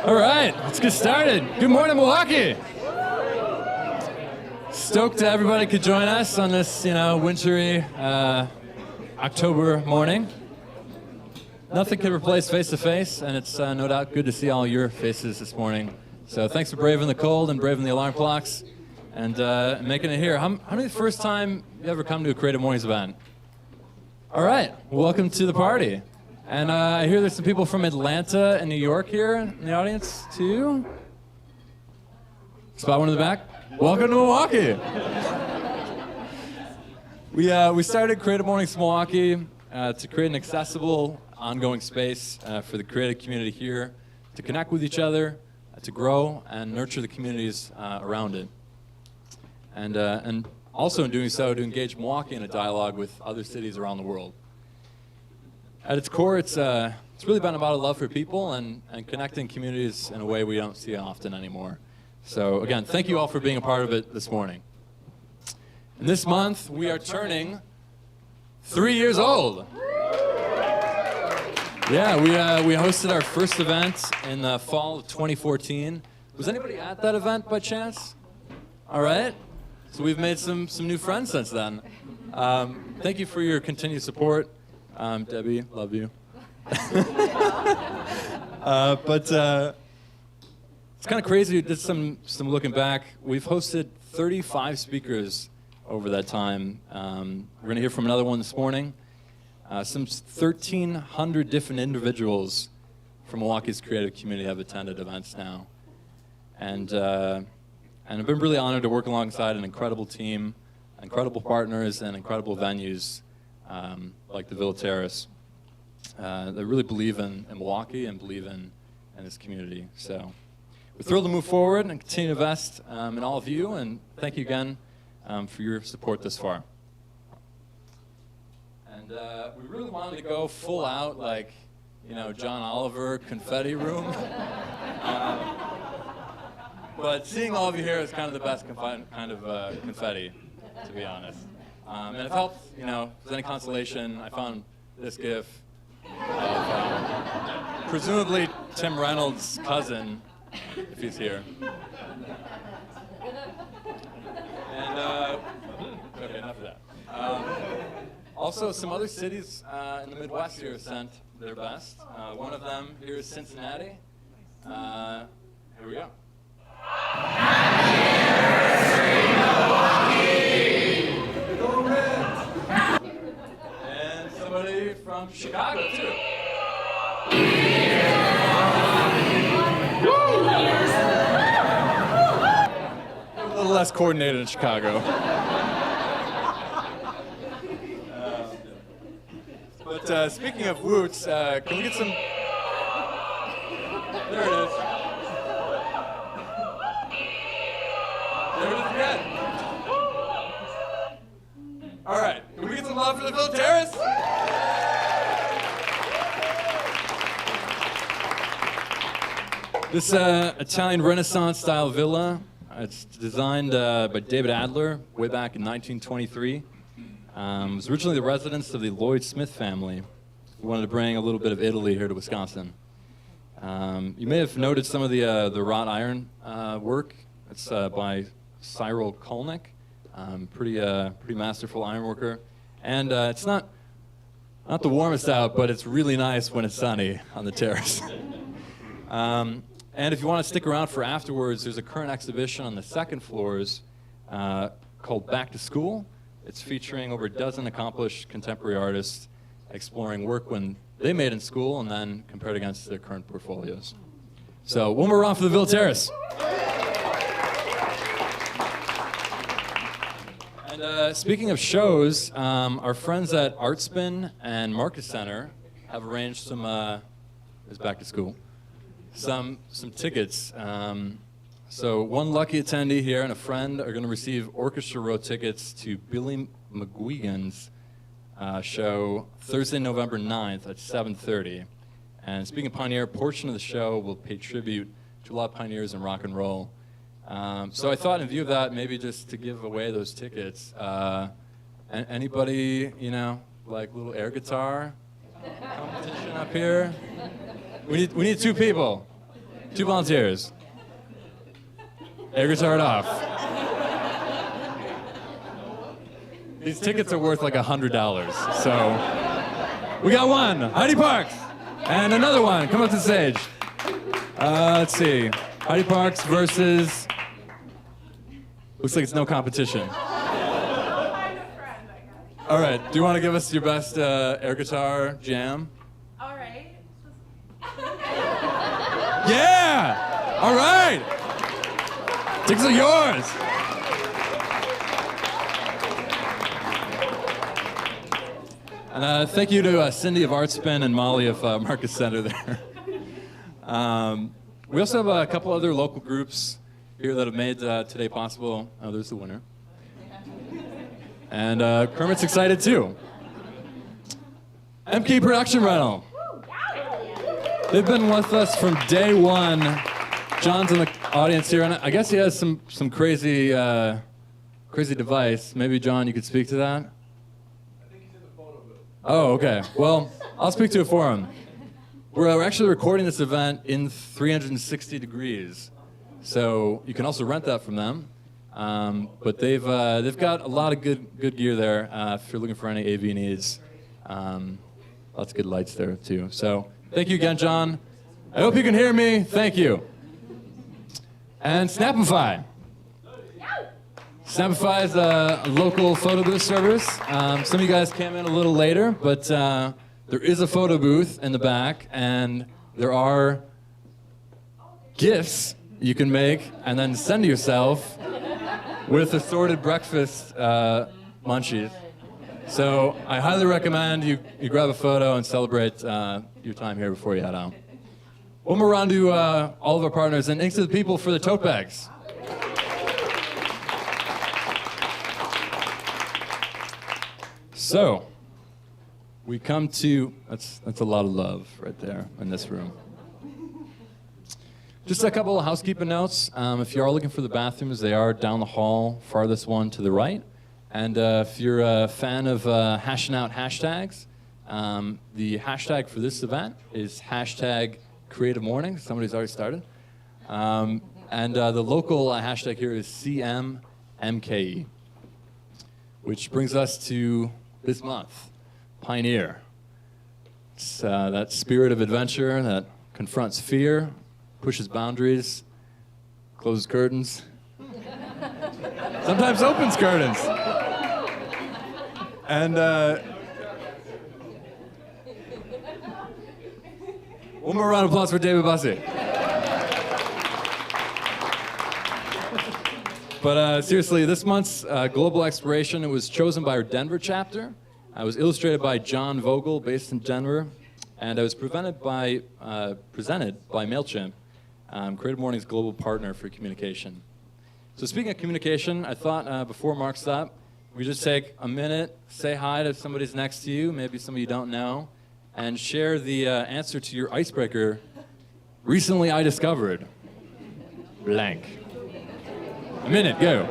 All right, let's get started. Good morning, Milwaukee. Stoked everybody could join us on this, wintry October morning. Nothing can replace face-to-face, and it's no doubt good to see all your faces this morning. So thanks for braving the cold and braving the alarm clocks and making it here. How many the first time you ever come to a Creative Mornings event? All right, welcome to the party. And I hear there's some people from Atlanta and New York here in the audience, too. Spot one in the back. Welcome to Milwaukee. We started Creative Mornings Milwaukee to create an accessible, ongoing space for the creative community here to connect with each other, to grow and nurture the communities around it. And also in doing so, to engage Milwaukee in a dialogue with other cities around the world. At its core, it's really been about a love for people and connecting communities in a way we don't see often anymore. So again, thank you all for being a part of it this morning. And this month, we are turning 3 years old. Yeah, we hosted our first event in the fall of 2014. Was anybody at that event by chance? All right. So we've made some new friends since then. Thank you for your continued support. Debbie, love you. But it's kind of crazy. Did some looking back. We've hosted 35 speakers over that time. We're going to hear from another one this morning. Some 1,300 different individuals from Milwaukee's creative community have attended events now. And I've been really honored to work alongside an incredible team, incredible partners, and incredible venues like the Villa Terrace that really believe in Milwaukee and believe in this community. So we're thrilled to move forward and continue to invest in all of you, and thank you again for your support this far. And we really wanted to go full out, like, John Oliver confetti room. But seeing all of you here is kind of the best kind of confetti, to be honest. And it helped, if there's any consolation, I found this GIF of presumably Tim Reynolds' cousin, if he's here. And, okay, enough of that. Also, some other cities in the Midwest here sent their best. One of them here is Cincinnati. Here we go. Happy anniversary, Milwaukee! Go Reds! And somebody from Chicago, too. A little less coordinated in Chicago. But speaking of woots, can we get some... There it is. There it is again. All right, can we get some love for the Villa Terrace? This Italian Renaissance-style villa, it's designed by David Adler way back in 1923. It was originally the residence of the Lloyd Smith family, who wanted to bring a little bit of Italy here to Wisconsin. You may have noted some of the wrought iron work. It's by Cyril Kolnick, pretty masterful ironworker. And it's not the warmest out, but it's really nice when it's sunny on the terrace. And if you want to stick around for afterwards, there's a current exhibition on the second floors called Back to School. It's featuring over a dozen accomplished contemporary artists exploring work when they made in school and then compared against their current portfolios. So one more round for the Villa Terrace. And speaking of shows, our friends at Artspin and Marcus Center have arranged some, it's Back to School, some tickets. So one lucky attendee here and a friend are going to receive orchestra row tickets to Billy McGuigan's show Thursday, November 9th at 7:30. And speaking of Pioneer, a portion of the show will pay tribute to a lot of pioneers in rock and roll. So I thought in view of that, maybe just to give away those tickets, anybody, like little air guitar competition up here? We need two people. 2 volunteers. Air guitar off. These tickets are worth like $100, so we got one, Heidi Parks, and another one. Come up to the stage. Let's see, Heidi Parks versus. Looks like it's no competition. All right, do you want to give us your best air guitar jam? All right. Yeah! All right! Tickets are yours! And thank you to Cindy of Artspin and Molly of Marcus Center there. We also have a couple other local groups here that have made today possible. Oh, there's the winner. And Kermit's excited too. MK Production Rental. They've been with us from day one. John's in the audience here, and I guess he has some crazy crazy device. Maybe John, you could speak to that. I think he's in the photo booth. Oh, okay. Well, I'll speak to it for him. We're actually recording this event in 360 degrees, so you can also rent that from them. But they've got a lot of good gear there if you're looking for any AV needs. Lots of good lights there too. So thank you again, John. I hope you can hear me. Thank you. And Snapify. Snapify is a local photo booth service. Some of you guys came in a little later, but there is a photo booth in the back, and there are gifts you can make and then send to yourself with assorted breakfast munchies. So I highly recommend you grab a photo and celebrate your time here before you head out. One more round to all of our partners, and thanks to the people for the tote bags. So we come to, that's a lot of love right there in this room. Just a couple of housekeeping notes. If you are looking for the bathrooms, they are down the hall, farthest one to the right. And if you're a fan of hashing out hashtags, the hashtag for this event is hashtag CreativeMornings. Somebody's already started. And the local hashtag here is CMMKE, which brings us to this month, Pioneer. It's that spirit of adventure that confronts fear, pushes boundaries, closes curtains, sometimes opens curtains. And one more round of applause for David Bussey. But seriously, this month's Global Exploration, it was chosen by our Denver chapter. It was illustrated by John Vogel, based in Denver. And it was presented by MailChimp, Creative Mornings' global partner for communication. So speaking of communication, I thought before Mark stopped, we just take a minute, say hi to somebody's next to you, maybe somebody you don't know, and share the answer to your icebreaker. Recently I discovered blank. A minute, go.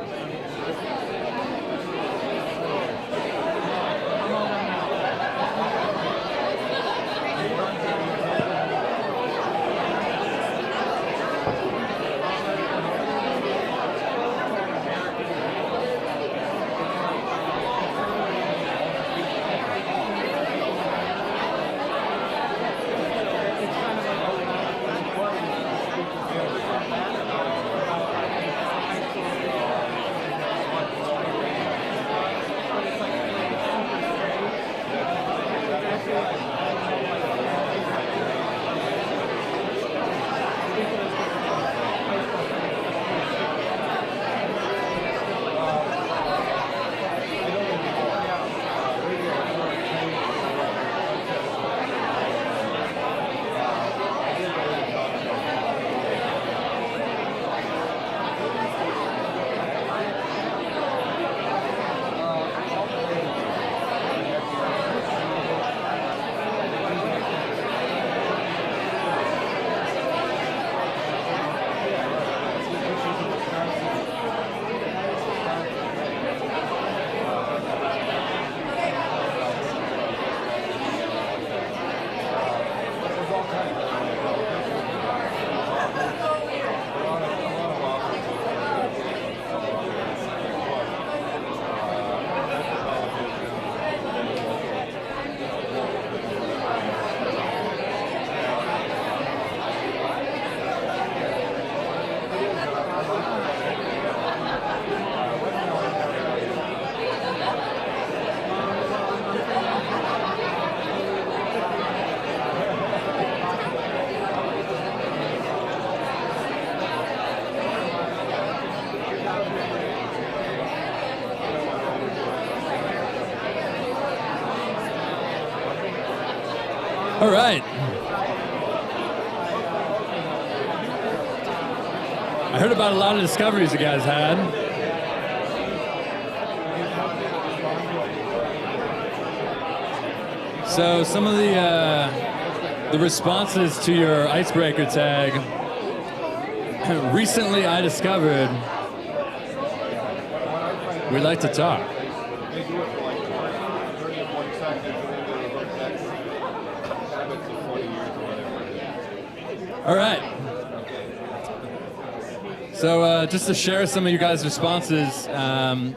All right. I heard about a lot of discoveries you guys had. So some of the responses to your Icebreaker tag. Recently, I discovered we'd like to talk. They do it for like 30 or 40 seconds, and then they look back habits of 40 years or whatever it is. All right. So just to share some of you guys' responses, some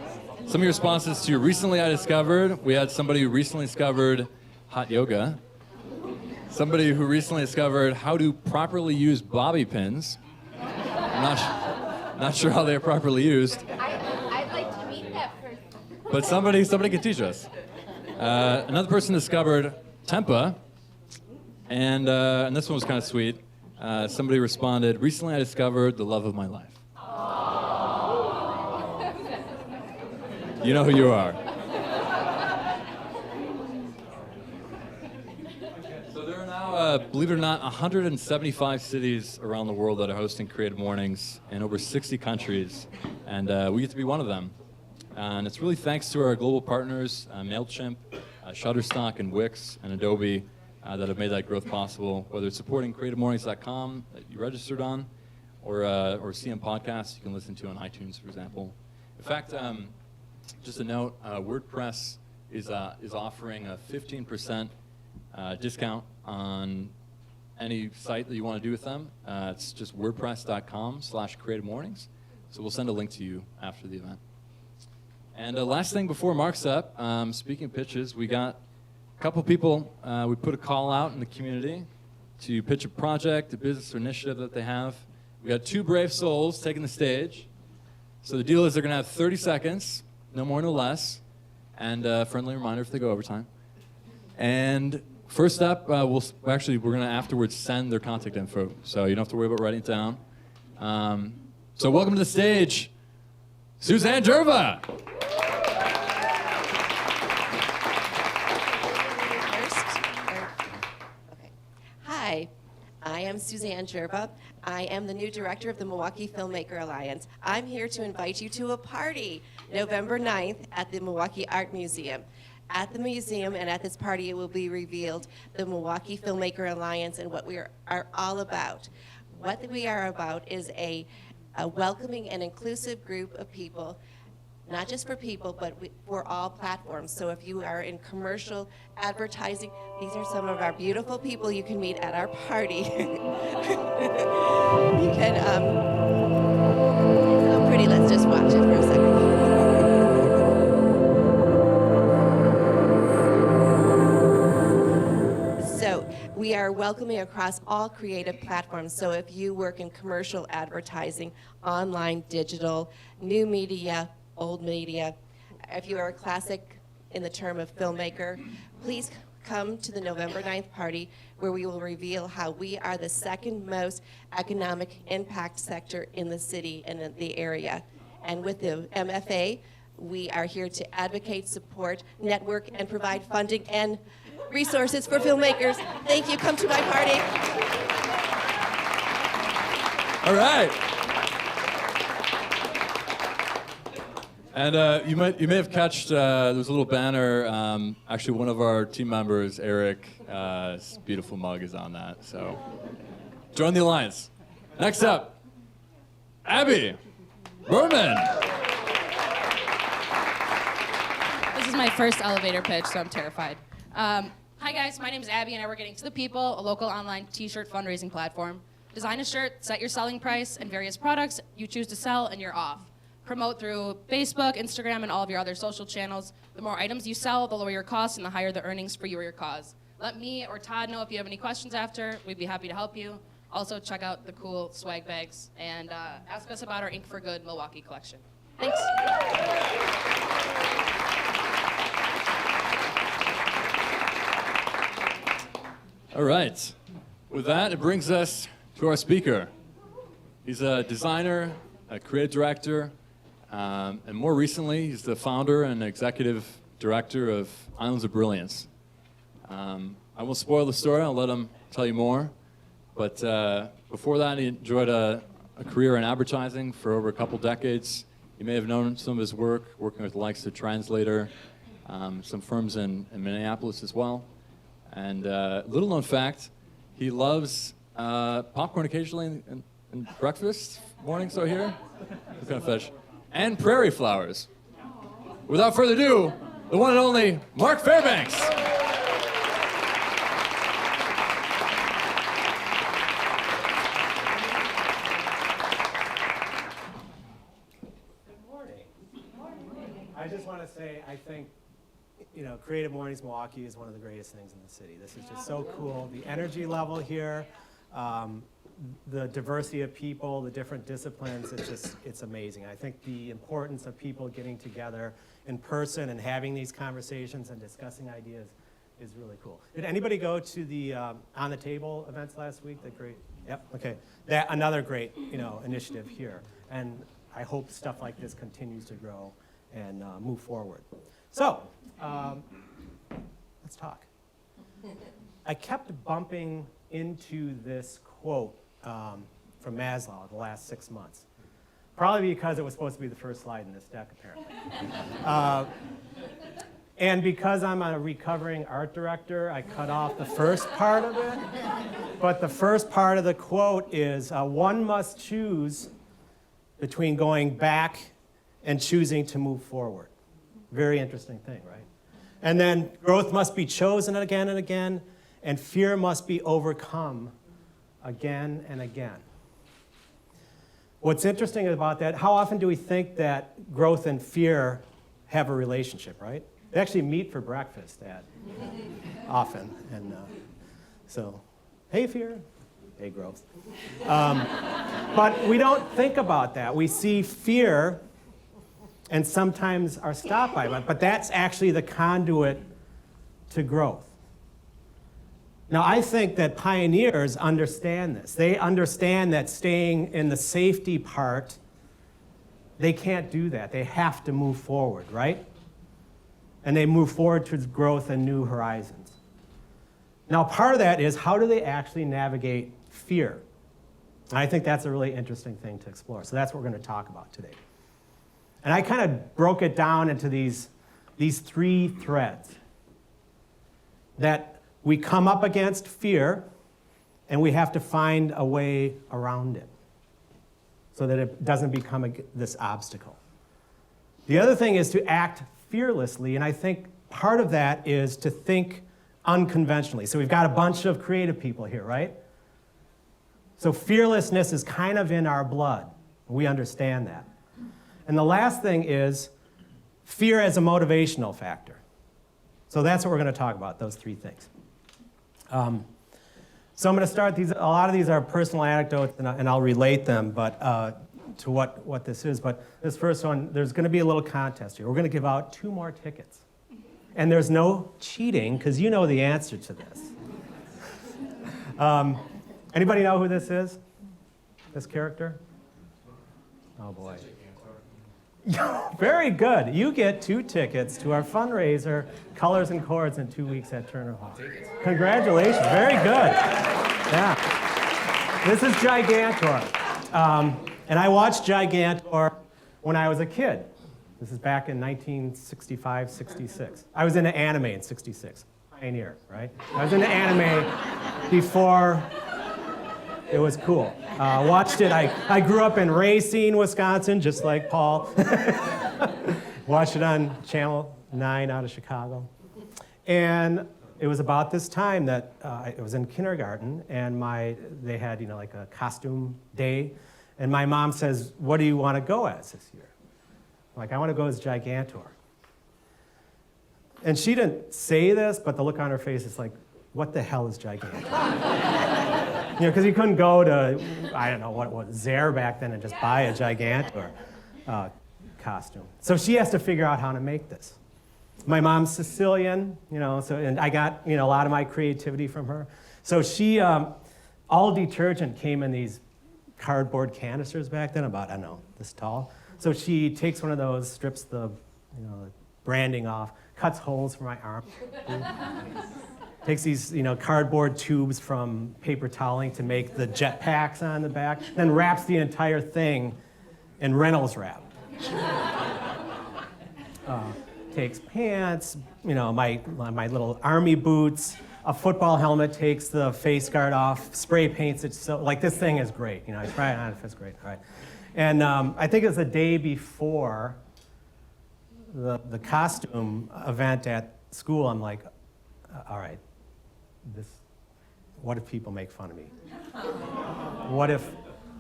of your responses to recently I discovered. We had somebody who recently discovered hot yoga. Somebody who recently discovered how to properly use bobby pins. I'm not sure how they're properly used. I'd like to meet that person. But somebody can teach us. Another person discovered Tempa, and this one was kind of sweet. Somebody responded, recently I discovered the love of my life. You know who you are. So there are now, believe it or not, 175 cities around the world that are hosting Creative Mornings in over 60 countries, and we get to be one of them. And it's really thanks to our global partners, MailChimp, Shutterstock, and Wix, and Adobe, that have made that growth possible, whether it's supporting CreativeMornings.com that you registered on, or CM Podcasts you can listen to on iTunes, for example. In fact, just a note, WordPress is offering a 15% discount on any site that you want to do with them. It's just wordpress.com/CreativeMornings. So we'll send a link to you after the event. And last thing before Mark's up, speaking of pitches, we got a couple people, we put a call out in the community to pitch a project, a business or initiative that they have. We got 2 brave souls taking the stage. So the deal is they're going to have 30 seconds, no more, no less, and a friendly reminder if they go overtime. And first up, we're going to afterwards send their contact info, so you don't have to worry about writing it down. So welcome to the stage, Suzanne Jerva. Hi, I am Suzanne Jerba. I am the new director of the Milwaukee Filmmaker Alliance. I'm here to invite you to a party November 9th at the Milwaukee Art Museum. At the museum and at this party, it will be revealed the Milwaukee Filmmaker Alliance and what we are all about. What we are about is a welcoming and inclusive group of people, not just for people, but for all platforms. So if you are in commercial advertising, these are some of our beautiful people you can meet at our party. You can, it's so pretty, let's just watch it for a second. So we are welcoming across all creative platforms. So if you work in commercial advertising, online, digital, new media, old media. If you are a classic in the term of filmmaker, please come to the November 9th party where we will reveal how we are the second most economic impact sector in the city and in the area. And with the MFA, we are here to advocate, support, network, and provide funding and resources for filmmakers. Thank you. Come to my party. All right. And you may have catched there was a little banner. Actually, one of our team members, Eric, his beautiful mug is on that. So join the alliance. Next up, Abby Berman. This is my first elevator pitch, so I'm terrified. Hi guys, my name is Abby, and I work at Ink to the People, a local online t-shirt fundraising platform. Design a shirt, set your selling price, and various products you choose to sell, and you're off. Promote through Facebook, Instagram, and all of your other social channels. The more items you sell, the lower your costs and the higher the earnings for you or your cause. Let me or Todd know if you have any questions after. We'd be happy to help you. Also, check out the cool swag bags and ask us about our Ink for Good Milwaukee collection. Thanks. All right. With that, it brings us to our speaker. He's a designer, a creative director, and more recently, he's the founder and executive director of Islands of Brilliance. I I won't spoil the story. I'll let him tell you more. But before that, he enjoyed a career in advertising for over a couple decades. You may have known some of his work, working with the likes of Translator, some firms in Minneapolis as well. And little known fact, he loves popcorn occasionally in breakfast mornings out here. What kind of fish? And prairie flowers. Without further ado, the one and only Mark Fairbanks. I just want to say, I think, Creative Mornings Milwaukee is one of the greatest things in the city. This is just so cool. The energy level here, the diversity of people, the different disciplines, it's amazing. I think the importance of people getting together in person and having these conversations and discussing ideas is really cool. Did anybody go to the On the Table events last week? That great? Yep, okay. Another great, initiative here. And I hope stuff like this continues to grow and move forward. So, let's talk. I kept bumping into this quote from Maslow the last 6 months. Probably because it was supposed to be the first slide in this deck, apparently. And because I'm a recovering art director, I cut off the first part of it. But the first part of the quote is, one must choose between going back and choosing to move forward. Very interesting thing, right? And then growth must be chosen again and again, and fear must be overcome again and again. What's interesting about that, how often do we think that growth and fear have a relationship, right? They actually meet for breakfast often. And so, hey, fear. Hey, growth. But we don't think about that. We see fear and sometimes are stopped by it, but that's actually the conduit to growth. Now, I think that pioneers understand this. They understand that staying in the safety part, they can't do that. They have to move forward, right? And they move forward towards growth and new horizons. Now, part of that is, how do they actually navigate fear? And I think that's a really interesting thing to explore. So that's what we're going to talk about today. And I kind of broke it down into these three threads. That we come up against fear, and we have to find a way around it so that it doesn't become this obstacle. The other thing is to act fearlessly, and I think part of that is to think unconventionally. So we've got a bunch of creative people here, right? So fearlessness is kind of in our blood. We understand that. And the last thing is fear as a motivational factor. So that's what we're going to talk about, those three things. So I'm going to start these. A lot of these are personal anecdotes, and I'll relate them to what this is. But this first one, there's going to be a little contest here. We're going to give out 2 more tickets. And there's no cheating, because you know the answer to this. Anybody know who this is? This character? Oh, boy. Very good. You get 2 tickets to our fundraiser, Colors and Chords, in 2 weeks at Turner Hall. Congratulations. Very good. Yeah. This is Gigantor. And I watched Gigantor when I was a kid. This is back in 1965, 66. I was into anime in 66. Pioneer, right? I was into anime before it was cool. Watched it. I grew up in Racine, Wisconsin, just like Paul. Watched it on Channel 9 out of Chicago. And it was about this time that I was in kindergarten, and they had like a costume day. And my mom says, "What do you want to go as this year?" I'm like, "I want to go as Gigantor." And she didn't say this, but the look on her face is like, what the hell is Gigantor? Because you couldn't go to, I don't know, what was Zare back then and just buy a Gigantor costume. So she has to figure out how to make this. My mom's Sicilian, and I got, a lot of my creativity from her. So she, all detergent came in these cardboard canisters back then, about, I don't know, this tall. So she takes one of those, strips the, the branding off, cuts holes for my arm. takes these, cardboard tubes from paper toweling to make the jet packs on the back, then wraps the entire thing in Reynolds wrap. Takes pants, my little army boots, a football helmet, takes the face guard off, spray paints it. So, like, this thing is great. I try it on, it fits great. All right. And I think it was the day before the costume event at school. I'm like, all right, what if people make fun of me? What if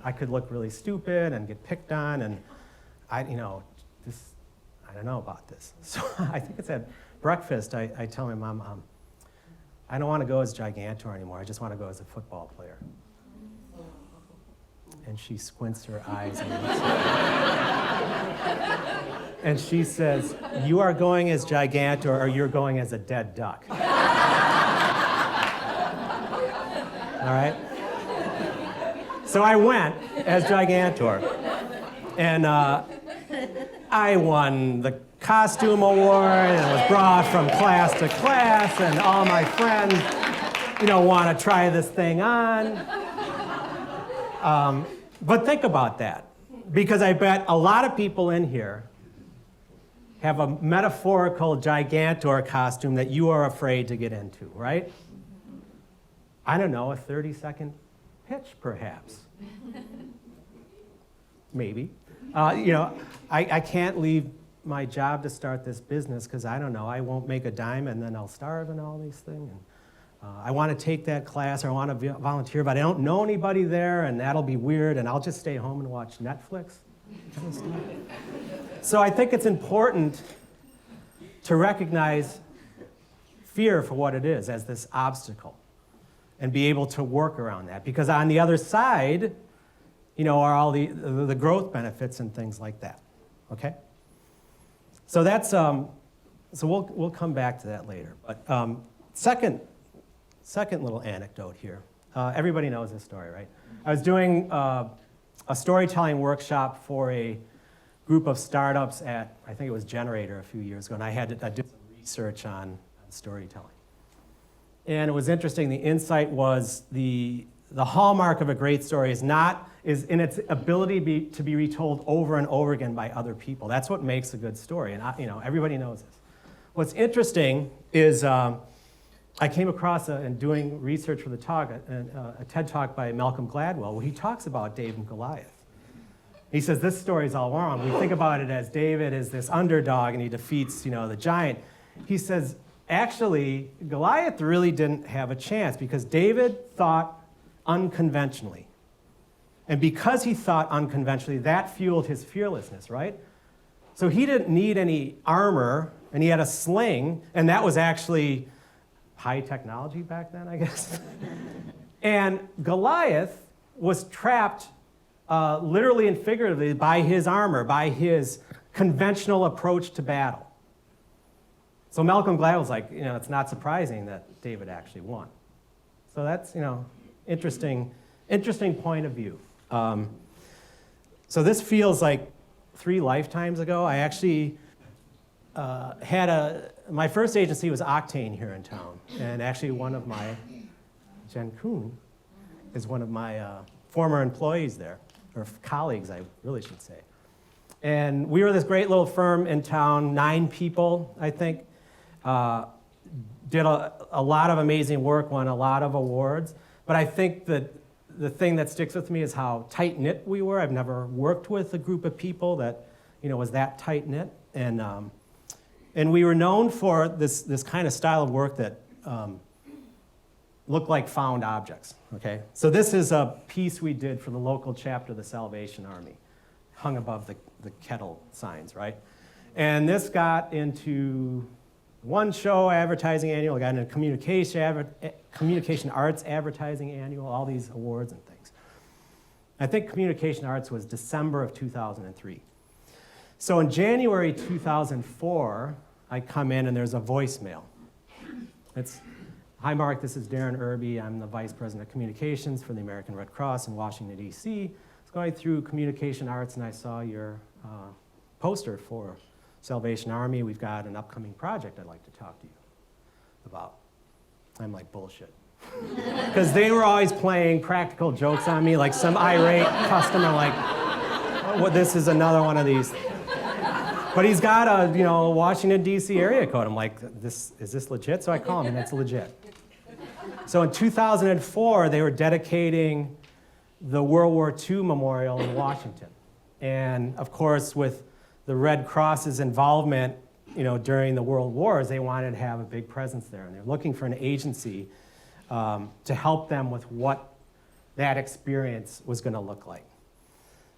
I could look really stupid and get picked on? And I don't know about this. So I think it's at breakfast, I tell my mom, I don't want to go as Gigantor anymore. I just want to go as a football player. And she squints her eyes and looks at me. And she says, you are going as Gigantor or you're going as a dead duck. All right? So I went as Gigantor. And I won the costume award, and it was brought from class to class, and all my friends, want to try this thing on. But think about that, because I bet a lot of people in here have a metaphorical Gigantor costume that you are afraid to get into, right? I don't know, a 30-second pitch, perhaps. Maybe. I can't leave my job to start this business because I don't know, I won't make a dime and then I'll starve and all these things. And, I want to take that class or I want to volunteer, but I don't know anybody there and that'll be weird and I'll just stay home and watch Netflix. So I think it's important to recognize fear for what it is, as this obstacle, and be able to work around that. Because on the other side, are all the growth benefits and things like that. Okay? So that's so we'll come back to that later. But second little anecdote here. Everybody knows this story, right? I was doing a storytelling workshop for a group of startups at, I think it was Generator a few years ago, and I did some research on storytelling. And it was interesting. The insight was the hallmark of a great story is in its ability to be retold over and over again by other people. That's what makes a good story, and everybody knows this. What's interesting is I came across, in doing research for the talk, a TED Talk by Malcolm Gladwell, where he talks about David and Goliath. He says this story is all wrong. We think about it as David is this underdog and he defeats, the giant. He says, actually, Goliath really didn't have a chance because David thought unconventionally. And because he thought unconventionally, that fueled his fearlessness, right? So he didn't need any armor, and he had a sling, and that was actually high technology back then, I guess. And Goliath was trapped literally and figuratively by his armor, by his conventional approach to battle. So Malcolm Gladwell's like, it's not surprising that David actually won. So that's, interesting point of view. So this feels like 3 lifetimes ago. I actually my first agency was Octane here in town, and actually Jen Kuhn is one of my former employees there, or colleagues, I really should say. And we were this great little firm in town, 9 people, I think. Did a lot of amazing work, won a lot of awards. But I think that the thing that sticks with me is how tight-knit we were. I've never worked with a group of people that, was that tight-knit. And we were known for this kind of style of work that looked like found objects, okay? So this is a piece we did for the local chapter of the Salvation Army, hung above the kettle signs, right? And this got into one show advertising annual, got into communication arts advertising annual, all these awards and things. I think communication arts was December of 2003. So in January 2004, I come in and there's a voicemail. It's, hi Mark, this is Darren Irby. I'm the Vice President of Communications for the American Red Cross in Washington, D.C. I was going through communication arts and I saw your poster for Salvation Army. We've got an upcoming project I'd like to talk to you about. I'm like, bullshit. Because they were always playing practical jokes on me, like some irate customer, like, oh, well, this is another one of these. But he's got a, Washington, D.C. area code. I'm like, is this legit? So I call him, and it's legit. So in 2004, they were dedicating the World War II Memorial in Washington. And of course, with the Red Cross's involvement, during the World Wars, they wanted to have a big presence there. And they're looking for an agency to help them with what that experience was going to look like.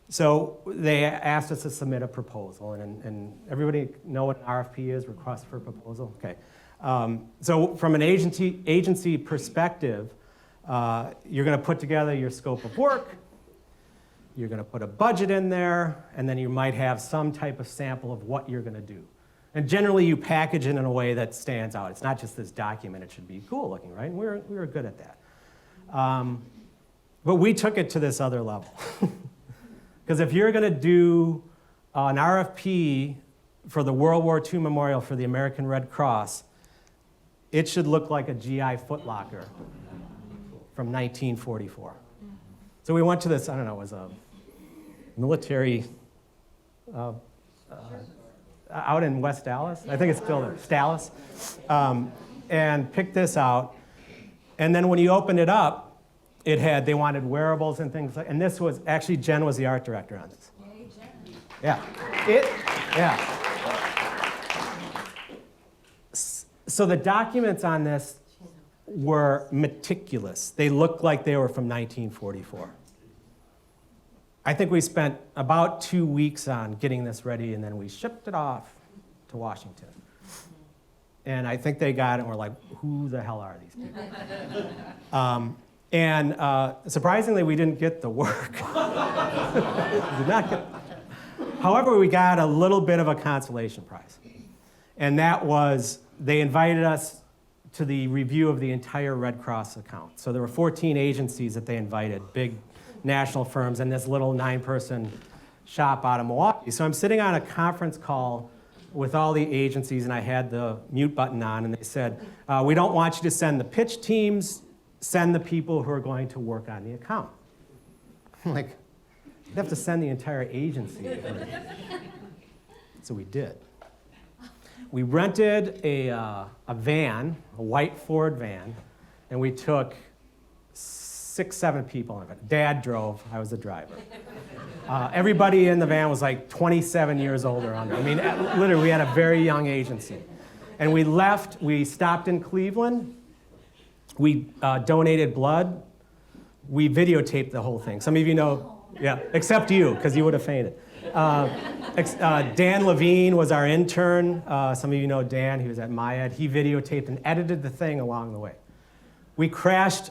So they asked us to submit a proposal, and everybody know what an RFP is, request for proposal? Okay. So from an agency perspective, you're going to put together your scope of work, you're going to put a budget in there, and then you might have some type of sample of what you're going to do. And generally, you package it in a way that stands out. It's not just this document. It should be cool looking, right? And we were good at that. But we took it to this other level. Because if you're going to do an RFP for the World War II Memorial for the American Red Cross, it should look like a GI footlocker from 1944. So we went to this, I don't know, it was a military out in West Dallas. I think it's still there, Dallas. And picked this out. And then when you opened it up, they wanted wearables and things like, and this was, actually Jen was the art director on this. Yeah. So the documents on this were meticulous. They looked like they were from 1944. I think we spent about 2 weeks on getting this ready, and then we shipped it off to Washington. And I think they got it, and we're like, who the hell are these people? And surprisingly, we didn't get the work. We did not get. However, we got a little bit of a consolation prize. And that was, they invited us to the review of the entire Red Cross account. So there were 14 agencies that they invited, big national firms, and this little 9-person shop out of Milwaukee. So I'm sitting on a conference call with all the agencies, and I had the mute button on, and they said, we don't want you to send the pitch teams, send the people who are going to work on the account. I'm like, you'd have to send the entire agency. So we did. We rented a van, a white Ford van, and we took 6, 7 people in it. Dad drove, I was the driver. Everybody in the van was like 27 years old or under. I mean, literally, we had a very young agency. And we left, we stopped in Cleveland, we donated blood, we videotaped the whole thing. Some of you know, yeah, except you, because you would have fainted. Dan Levine was our intern. Some of you know Dan, he was at MyEd. He videotaped and edited the thing along the way. We crashed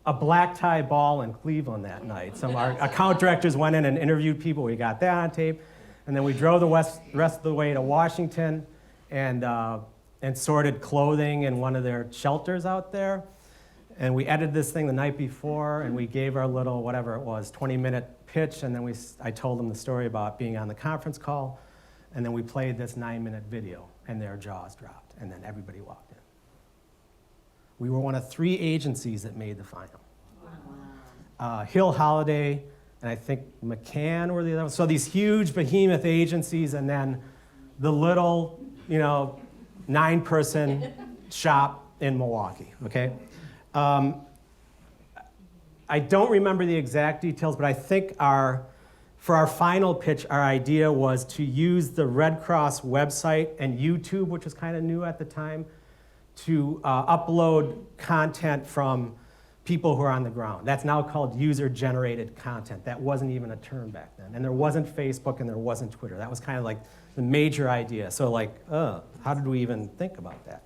a black tie ball in Cleveland that night. Some of our account directors went in and interviewed people. We got that on tape. And then we drove the rest of the way to Washington and sorted clothing in one of their shelters out there. And we edited this thing the night before, and we gave our little, whatever it was, 20-minute pitch, and then I told them the story about being on the conference call, and then we played this 9-minute video, and their jaws dropped, and then everybody walked in. We were one of 3 agencies that made the final. Wow. Hill Holliday, and I think McCann were the other ones. So these huge behemoth agencies, and then the little, 9-person shop in Milwaukee, okay? I don't remember the exact details, but I think for our final pitch, our idea was to use the Red Cross website and YouTube, which was kind of new at the time, to upload content from people who are on the ground. That's now called user-generated content. That wasn't even a term back then. And there wasn't Facebook and there wasn't Twitter. That was kind of like the major idea. So how did we even think about that?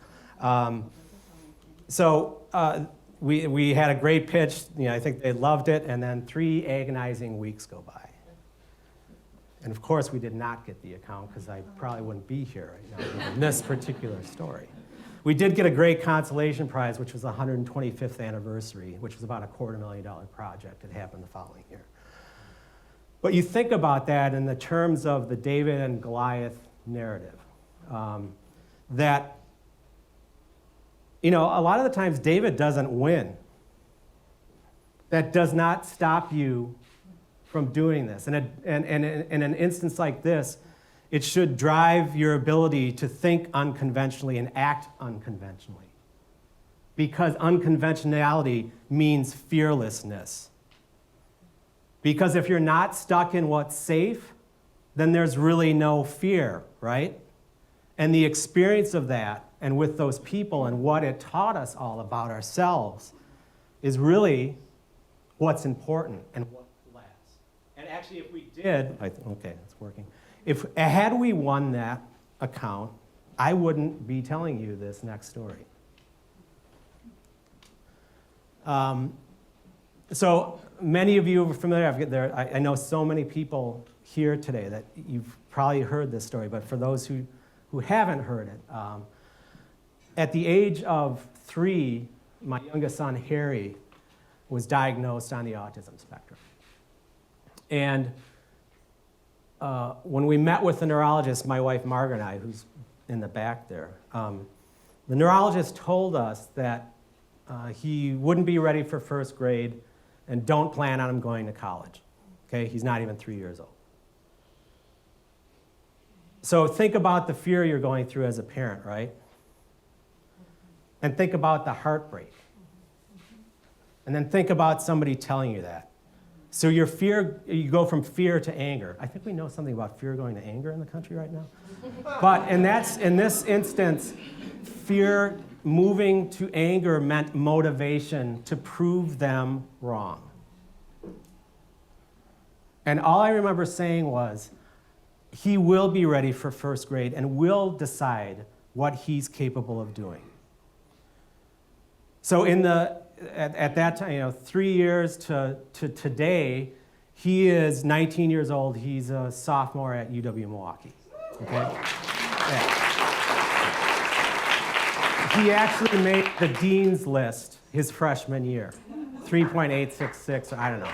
We had a great pitch. I think they loved it. And then 3 agonizing weeks go by. And of course, we did not get the account because I probably wouldn't be here right now in this particular story. We did get a great consolation prize, which was the 125th anniversary, which was about a $250,000 project. It happened the following year. But you think about that in the terms of the David and Goliath narrative, that a lot of the times David doesn't win. That does not stop you from doing this. And in an instance like this, it should drive your ability to think unconventionally and act unconventionally. Because unconventionality means fearlessness. Because if you're not stuck in what's safe, then there's really no fear, right? And the experience of that, and with those people and what it taught us all about ourselves, is really what's important and what lasts. And actually, if we did, okay, it's working. Had we won that account, I wouldn't be telling you this next story. So many of you are familiar. I know so many people here today that you've probably heard this story, but for those who haven't heard it, at the age of 3, my youngest son, Harry, was diagnosed on the autism spectrum. And when we met with the neurologist, my wife Margaret and I, who's in the back there, the neurologist told us that he wouldn't be ready for first grade and don't plan on him going to college. Okay, he's not even 3 years old. So think about the fear you're going through as a parent, right? And think about the heartbreak. And then think about somebody telling you that. So you go from fear to anger. I think we know something about fear going to anger in the country right now. But in this instance, fear moving to anger meant motivation to prove them wrong. And all I remember saying was, he will be ready for first grade and will decide what he's capable of doing. So at that time, 3 years to today, he is 19 years old. He's a sophomore at UW-Milwaukee. Okay? Yeah. He actually made the dean's list his freshman year, 3.866, I don't know.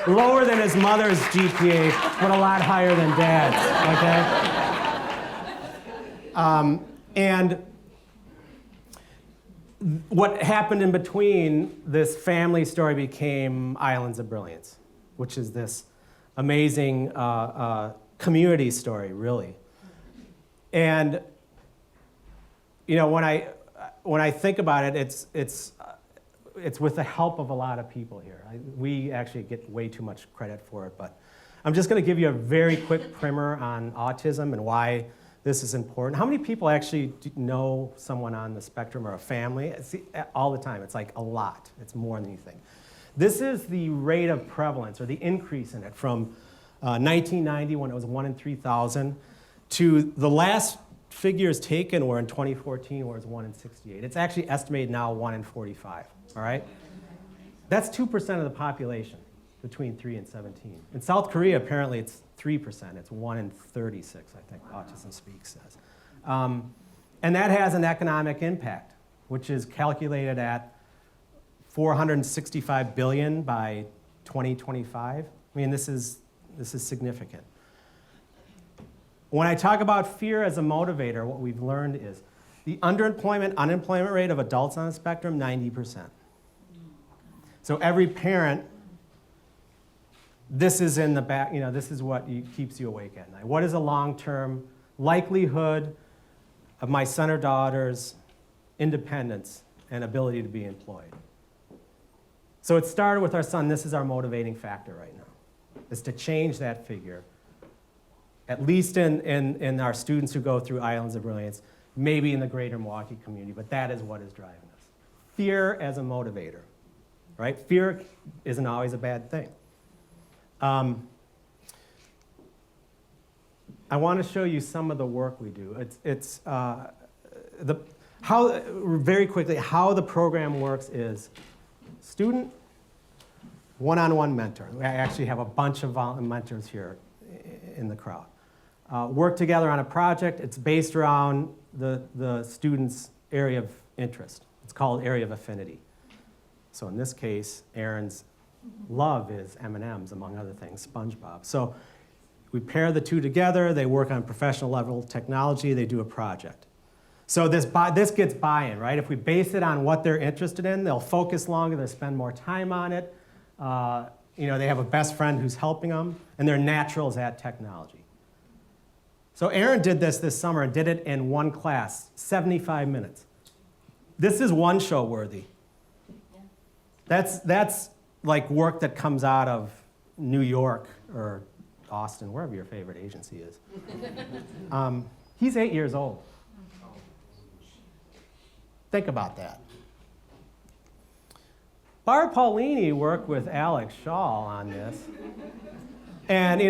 Lower than his mother's GPA, but a lot higher than Dad's, okay? And what happened in between this family story became Islands of Brilliance, which is this amazing community story, really. And when I think about it, it's with the help of a lot of people here. We actually get way too much credit for it, but I'm just going to give you a very quick primer on autism and why this is important. How many people actually know someone on the spectrum or a family? All the time. It's like a lot. It's more than you think. This is the rate of prevalence, or the increase in it, from 1990, when it was 1 in 3,000, to the last figures taken were in 2014, where it's 1 in 68. It's actually estimated now 1 in 45, all right? That's 2% of the population between 3 and 17. In South Korea, apparently it's 3%. It's 1 in 36, I think Autism Speak says. And that has an economic impact, which is calculated at $465 billion by 2025. I mean, this is significant. When I talk about fear as a motivator, what we've learned is the unemployment rate of adults on the spectrum, 90%. So every parent, this is in the back, this is what keeps you awake at night. What is a long-term likelihood of my son or daughter's independence and ability to be employed? So it started with our son. This is our motivating factor right now, is to change that figure, at least in our students who go through Islands of Brilliance, maybe in the greater Milwaukee community, but that is what is driving us. Fear as a motivator, right? Fear isn't always a bad thing. I want to show you some of the work we do. Very quickly, how the program works is student, one-on-one mentor. I actually have a bunch of mentors here in the crowd. Work together on a project. It's based around the student's area of interest. It's called area of affinity. So in this case, Aaron's love is M&Ms, among other things, SpongeBob. So we pair the two together. They work on professional level technology. They do a project. So this gets buy-in, right? If we base it on what they're interested in, they'll focus longer, they'll spend more time on it. They have a best friend who's helping them, and they're naturals at technology. So Aaron did this summer and did it in one class, 75 minutes. This is one show worthy. That's like work that comes out of New York or Austin, wherever your favorite agency is. He's 8 years old. Think about that. Barb Paulini worked with Alex Shaw on this. And,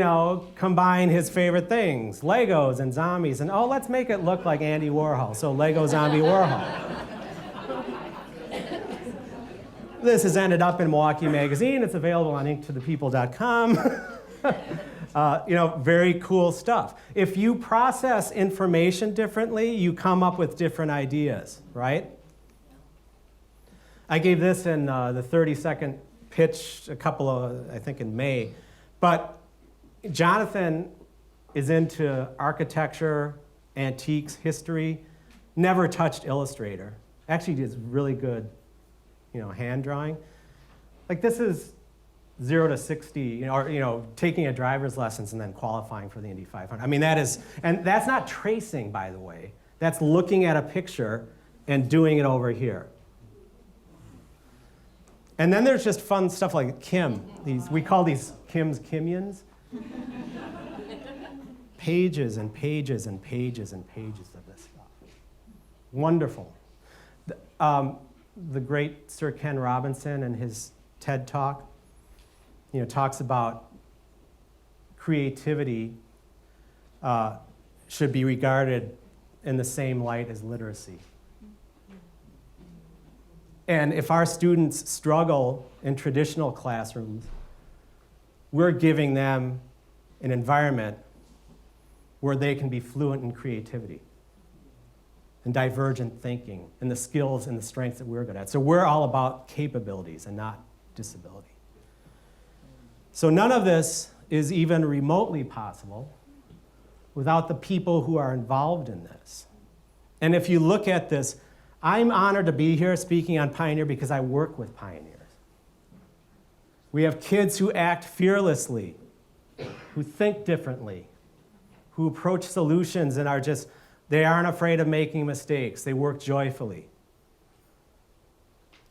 combine his favorite things, Legos and zombies, and let's make it look like Andy Warhol, so Lego Zombie Warhol. This has ended up in Milwaukee Magazine. It's available on inktothepeople.com. Very cool stuff. If you process information differently, you come up with different ideas, right? I gave this in the 30-second pitch I think in May. But Jonathan is into architecture, antiques, history, never touched Illustrator. Actually does really good, hand drawing. Like this is 0 to 60, or taking a driver's lessons and then qualifying for the Indy 500. I mean, and that's not tracing, by the way. That's looking at a picture and doing it over here. And then there's just fun stuff like Kim. We call these Kim's Kimians. Pages and pages and pages and pages of this stuff. Wonderful. The great Sir Ken Robinson in his TED Talk, talks about creativity should be regarded in the same light as literacy. And if our students struggle in traditional classrooms, we're giving them an environment where they can be fluent in creativity and divergent thinking and the skills and the strengths that we're good at. So we're all about capabilities and not disability. So none of this is even remotely possible without the people who are involved in this. And if you look at this, I'm honored to be here speaking on Pioneer because I work with pioneers. We have kids who act fearlessly, who think differently, who approach solutions and they aren't afraid of making mistakes. They work joyfully.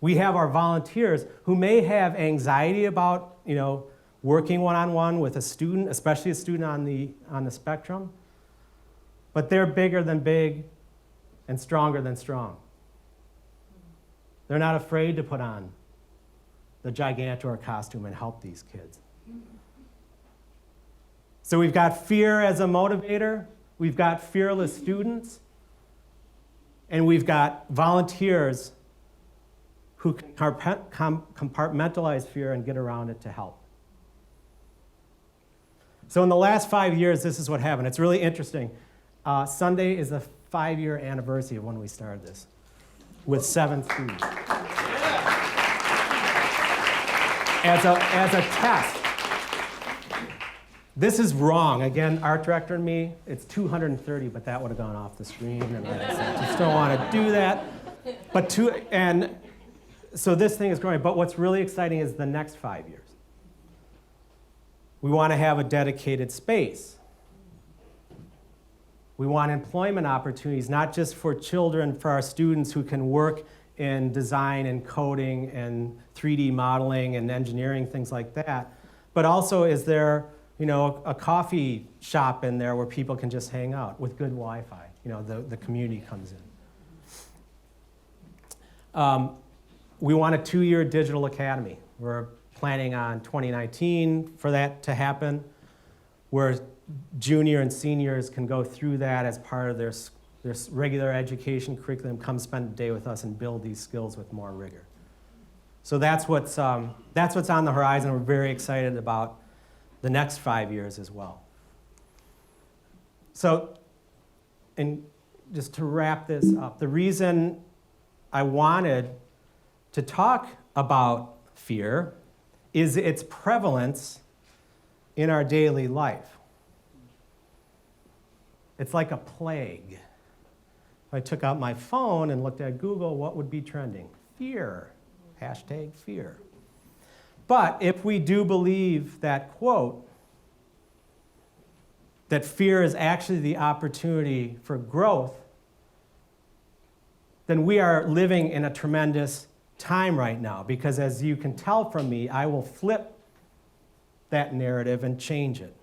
We have our volunteers who may have anxiety about, working one-on-one with a student, especially a student on the spectrum, but they're bigger than big and stronger than strong. They're not afraid to put on the Gigantor costume and help these kids. So we've got fear as a motivator, we've got fearless students, and we've got volunteers who can compartmentalize fear and get around it to help. So in the last 5 years, this is what happened. It's really interesting. Sunday is the 5-year anniversary of when we started this, with 7 students. As a test, this is wrong. Again, art director and me, it's 230, but that would have gone off the screen, and I just don't want to do that. So this thing is growing, but what's really exciting is the next 5 years. We want to have a dedicated space. We want employment opportunities, not just for children, for our students who can work in design and coding and 3D modeling and engineering, things like that. But also, is there a coffee shop in there where people can just hang out with good Wi-Fi? The community comes in. We want a 2-year digital academy. We're planning on 2019 for that to happen, where junior and seniors can go through that as part of their regular education curriculum, come spend a day with us and build these skills with more rigor. So that's what's on the horizon. We're very excited about the next 5 years as well. So, and just to wrap this up, the reason I wanted to talk about fear is its prevalence in our daily life. It's like a plague. If I took out my phone and looked at Google, what would be trending? Fear. Hashtag fear. But if we do believe that quote, that fear is actually the opportunity for growth, then we are living in a tremendous time right now. Because as you can tell from me, I will flip that narrative and change it.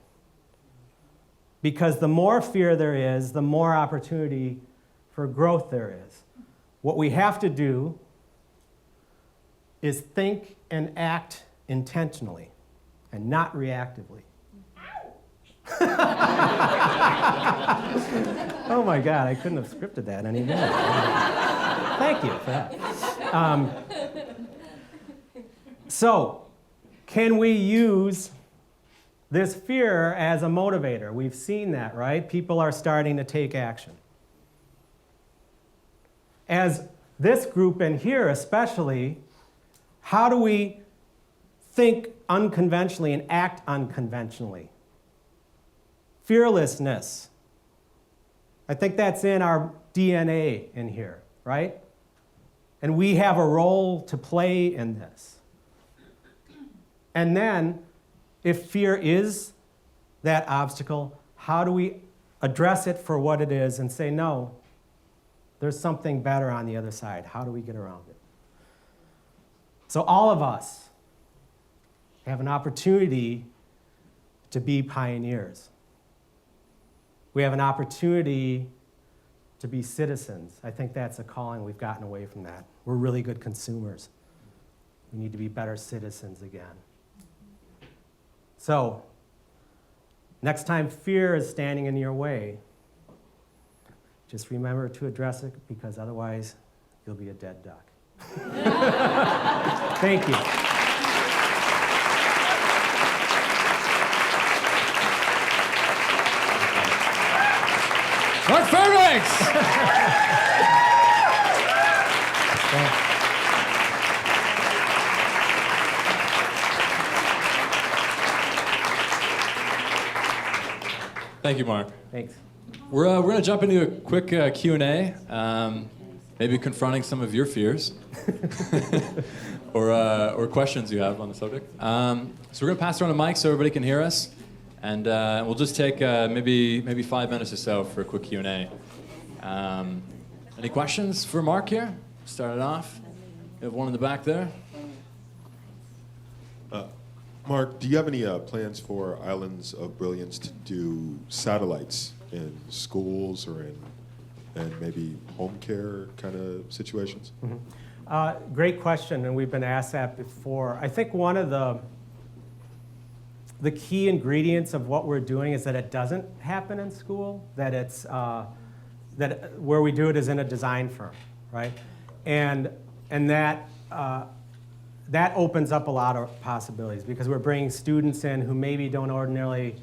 Because the more fear there is, the more opportunity for growth there is. What we have to do is think and act intentionally and not reactively. Oh my God, I couldn't have scripted that any better. Thank you for that. So, can we use this fear as a motivator? We've seen that, right? People are starting to take action. As this group in here especially, how do we think unconventionally and act unconventionally? Fearlessness. I think that's in our DNA in here, right? And we have a role to play in this. And then, if fear is that obstacle, how do we address it for what it is and say, no, there's something better on the other side. How do we get around it? So all of us have an opportunity to be pioneers. We have an opportunity to be citizens. I think that's a calling. We've gotten away from that. We're really good consumers. We need to be better citizens again. So, next time fear is standing in your way, just remember to address it, because otherwise you'll be a dead duck. Thank you. Mark Fairbanks! Thank you, Mark. Thanks. We're going to jump into a quick Q&A, maybe confronting some of your fears or questions you have on the subject. So we're going to pass around a mic so everybody can hear us, and we'll just take maybe 5 minutes or so for a quick Q&A. Any questions for Mark here? Start it off. We have one in the back there. Mark, do you have any plans for Islands of Brilliance to do satellites in schools or in maybe home care kind of situations? Mm-hmm. Great question, and we've been asked that before. I think one of the key ingredients of what we're doing is that it doesn't happen in school, that it's that where we do it is in a design firm, right? And that opens up a lot of possibilities, because we're bringing students in who maybe don't ordinarily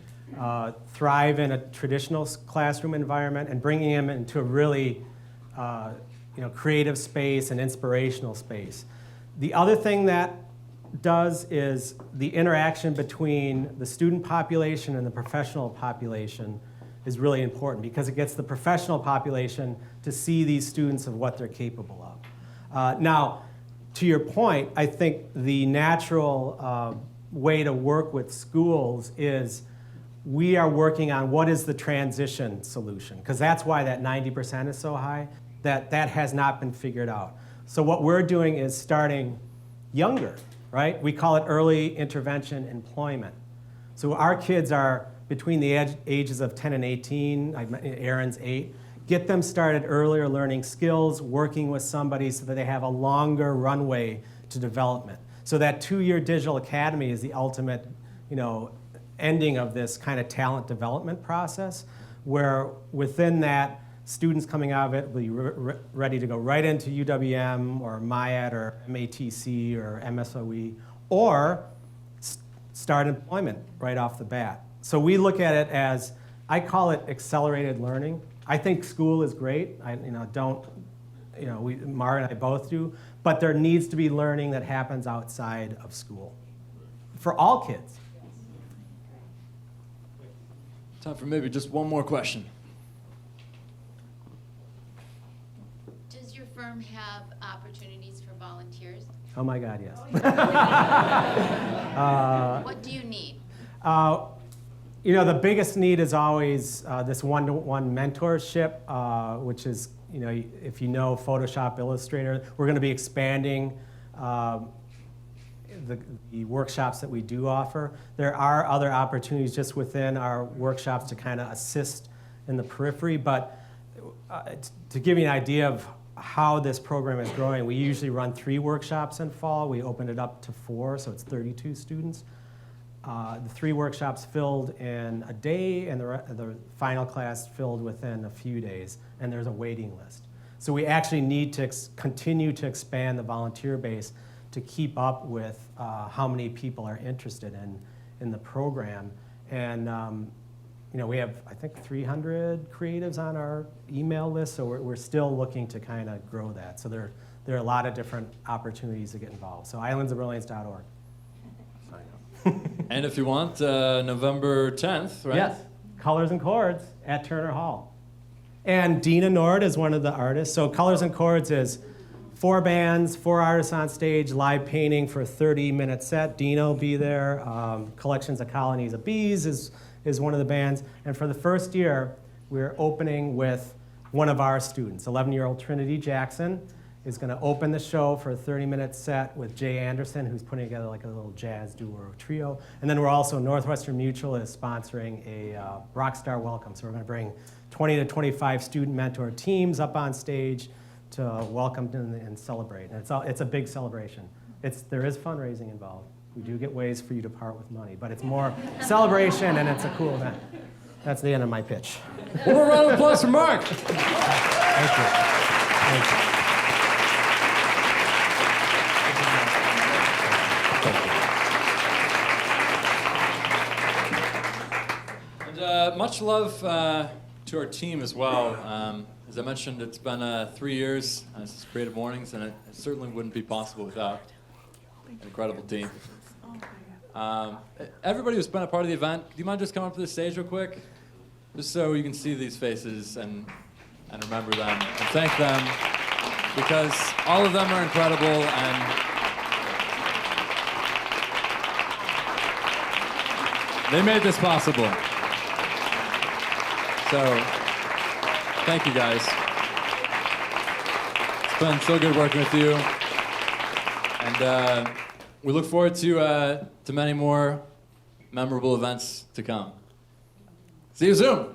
thrive in a traditional classroom environment, and bringing them into a really creative space and inspirational space. The other thing that does is the interaction between the student population and the professional population is really important, because it gets the professional population to see these students of what they're capable of. Now, to your point, I think the natural way to work with schools is we are working on what is the transition solution, because that's why that 90% is so high, that has not been figured out. So what we're doing is starting younger, right? We call it early intervention employment. So our kids are between the ages of 10 and 18, Aaron's 8, get them started earlier learning skills, working with somebody so that they have a longer runway to development. So that 2-year digital academy is the ultimate, ending of this kind of talent development process, where within that, students coming out of it will be ready to go right into UWM or MIAT or MATC or MSOE, or start employment right off the bat. So we look at it as, I call it accelerated learning. I think school is great. Mark and I both do, but there needs to be learning that happens outside of school for all kids. Time for maybe just one more question. platform have opportunities for volunteers? Oh my God, yes. What do you need? The biggest need is always this one-to-one mentorship, which is, if you know Photoshop, Illustrator, we're going to be expanding the workshops that we do offer. There are other opportunities just within our workshops to kind of assist in the periphery, but to give you an idea of how this program is growing, we usually run 3 workshops in fall. We opened it up to 4, so it's 32 students. The 3 workshops filled in a day, and the final class filled within a few days, and there's a waiting list. So we actually need to continue to expand the volunteer base to keep up with how many people are interested in the program. And we have, I think, 300 creatives on our email list, so we're still looking to kind of grow that. So there are a lot of different opportunities to get involved. So islandsofbrilliance.org. And if you want, November 10th, right? Yes, Colors and Chords at Turner Hall. And Dina Nord is one of the artists. So Colors and Chords is 4 bands, 4 artists on stage, live painting for a 30-minute set. Dina will be there. Collections of Colonies of Bees is one of the bands. And for the first year, we're opening with one of our students. 11-year-old Trinity Jackson is going to open the show for a 30-minute set with Jay Anderson, who's putting together like a little jazz duo or trio. And then we're also, Northwestern Mutual is sponsoring a Rockstar Welcome. So we're going to bring 20 to 25 student mentor teams up on stage to welcome and celebrate. And it's a big celebration. There is fundraising involved. We do get ways for you to part with money, but it's more celebration and it's a cool event. That's the end of my pitch. One more round of applause for Mark. Thank you. Thank you. And much love to our team as well. As I mentioned, it's been 3 years since Creative Mornings, and it certainly wouldn't be possible without an incredible team. Everybody who's been a part of the event, do you mind just coming up to the stage real quick? Just so you can see these faces and remember them and thank them, because all of them are incredible, and they made this possible. So, thank you guys. It's been so good working with you. And we look forward to many more memorable events to come. See you soon.